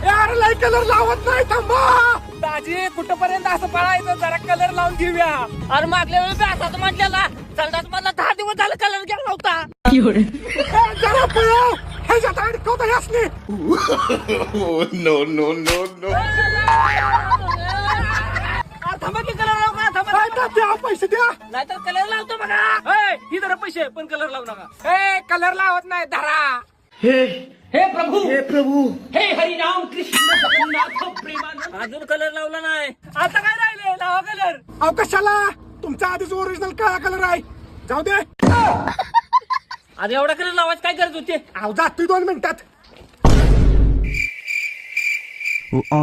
यार लय कलर लावत नाही थांबा. दाजी कुठपर्यंत असं पळायचं, जरा कलर लावून घेऊया. अरे मागल्या वेळी असं म्हटलेला चलतात, मला 10 दिवस झालं कलर गेला नव्हता. जरा पळव ह्याच्यात अडकवता यासनी. No, no, no, no. थांबा की कलर लावू का? थांबा काय का द्या पैसे द्या. नाहीतर कलर लावतो बघा. ही जरा पैसे पण कलर लावू नका. कलर लावत नाही, धरा. हे प्रभू हे हरिनाम कृष्ण जगन्नाथ प्रेमानंद. अजून कलर लावला नाही. आता काय राहिले, लावा कलर. अहो कशाला, तुमचा आधीच ओरिजिनल काळा कलर आहे. जाऊ दे. अरे एवढा कलर लावायचं काय गरज होती? अहो जातोय 2 मिनिटात. Ah